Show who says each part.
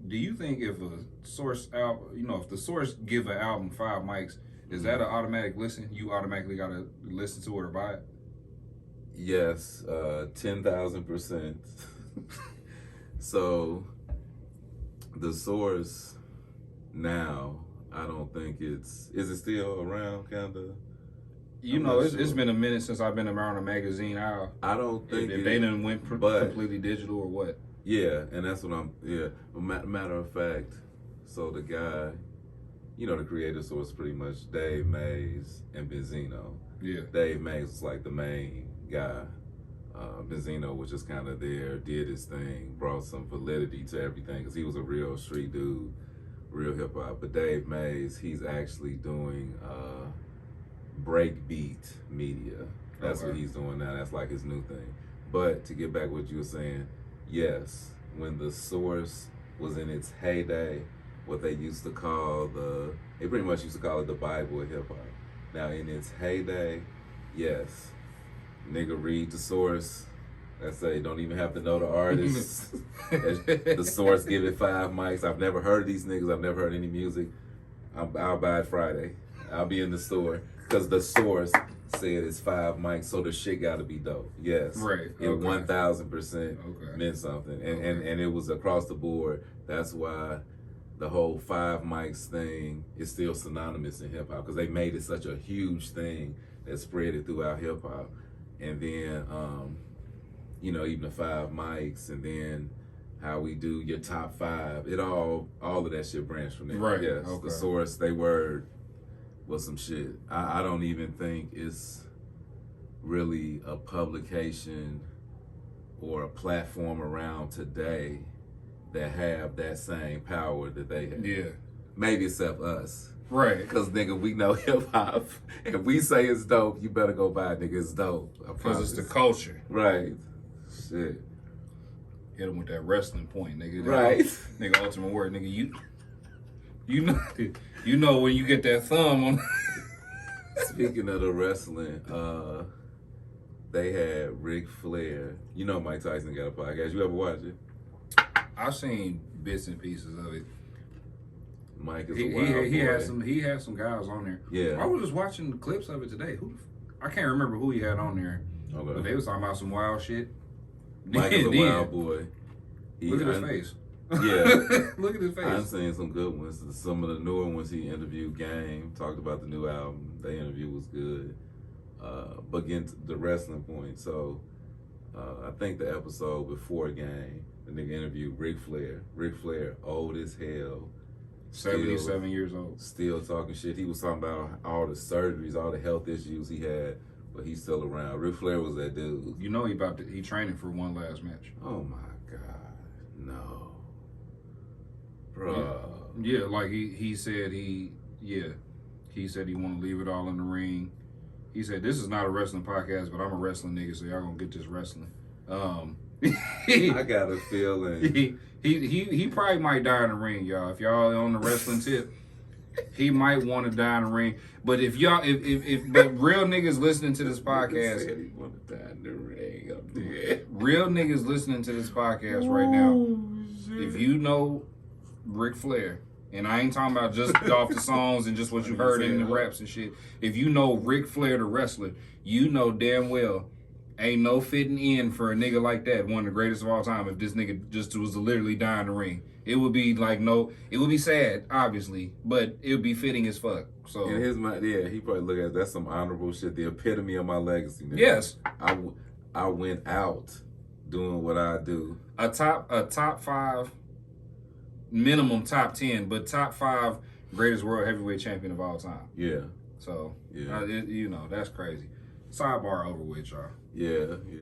Speaker 1: Do you think if a Source out, if the Source give an album 5 mics, is that an automatic listen? You automatically gotta listen to it or buy it?
Speaker 2: Yes, 10,000%. So the Source now, I don't think is it still around, kinda?
Speaker 1: It's been a minute since I've been around a magazine aisle.
Speaker 2: I don't think
Speaker 1: if they done went completely digital or what.
Speaker 2: Yeah, and that's what matter of fact, so the guy, the creator source pretty much Dave Mays and Benzino.
Speaker 1: Yeah.
Speaker 2: Dave Mays was like the main guy. Benzino was just kind of there, did his thing, brought some validity to everything because he was a real street dude, real hip hop. But Dave Mays, he's actually doing breakbeat media. That's what he's doing now. That's like his new thing. But to get back to what you were saying, yes, when the Source was in its heyday, what they used to call they pretty much used to call it the Bible of hip hop. Now in its heyday, yes, nigga read the Source. Let's say don't even have to know the artist. The Source give it 5 mics. I've never heard of these niggas. I've never heard any music. I'll buy it Friday. I'll be in the store because the Source said it's 5 mics, so the shit got to be dope. Yes,
Speaker 1: right.
Speaker 2: It 1,000% meant something, and it was across the board. That's why the whole 5 mics thing is still synonymous in hip hop because they made it such a huge thing that spread it throughout hip hop, and then even the 5 mics, and then how we do your top 5. It all of that shit branched from there.
Speaker 1: Right.
Speaker 2: Yes. Okay. The Source, they were was some shit. I don't even think it's really a publication or a platform around today that have that same power that they have.
Speaker 1: Yeah.
Speaker 2: Maybe except us.
Speaker 1: Right.
Speaker 2: Because, nigga, we know hip-hop. If we say it's dope, you better go buy it, nigga. It's dope.
Speaker 1: Because it's the culture.
Speaker 2: Right. Shit.
Speaker 1: Hit them with that wrestling point, nigga.
Speaker 2: Right.
Speaker 1: Nigga, ultimate word, nigga. You know when you get that thumb on.
Speaker 2: Speaking of the wrestling, they had Ric Flair. You know Mike Tyson got a podcast. You ever watch it?
Speaker 1: I've seen bits and pieces of it.
Speaker 2: Mike is a wild boy.
Speaker 1: He had some guys on there.
Speaker 2: Yeah.
Speaker 1: I was just watching clips of it today. I can't remember who he had on there.
Speaker 2: Okay.
Speaker 1: But they was talking about some wild shit.
Speaker 2: Mike is a wild boy.
Speaker 1: Look at his face.
Speaker 2: Yeah.
Speaker 1: Look at his face.
Speaker 2: I've seen some good ones. Some of the newer ones he interviewed Game, talked about the new album. The interview was good. But getting to the wrestling point, so I think the episode before Game, the nigga interviewed Ric Flair. Ric Flair, old as hell.
Speaker 1: 77 years old.
Speaker 2: Still talking shit. He was talking about all the surgeries, all the health issues he had, but he's still around. Ric Flair was that dude.
Speaker 1: You know he training for one last match.
Speaker 2: Oh my God, no. Bruh.
Speaker 1: Yeah, like he said he said he want to leave it all in the ring. He said this is not a wrestling podcast, but I'm a wrestling nigga, so y'all gonna get this wrestling.
Speaker 2: I got a feeling
Speaker 1: he probably might die in the ring, y'all. If y'all on the wrestling tip, he might want to die in the ring. But if y'all, but real niggas listening to this podcast,
Speaker 2: said he want to die in the ring. I'm dead.
Speaker 1: Real niggas listening to this podcast right now, if you know Ric Flair, and I ain't talking about just off the songs and just what you heard in the raps and shit. If you know Ric Flair the wrestler, you know damn well ain't no fitting in for a nigga like that, one of the greatest of all time, if this nigga just was to literally die in the ring. It would be like it would be sad, obviously, but it would be fitting as fuck. So
Speaker 2: in his mind, he probably look at that's some honorable shit, the epitome of my legacy. Nigga.
Speaker 1: Yes.
Speaker 2: I went out doing what I do.
Speaker 1: A top 5, minimum top 10, but top 5 greatest world heavyweight champion of all time.
Speaker 2: Yeah.
Speaker 1: So,
Speaker 2: yeah.
Speaker 1: That's crazy. Sidebar over with, y'all.
Speaker 2: Yeah.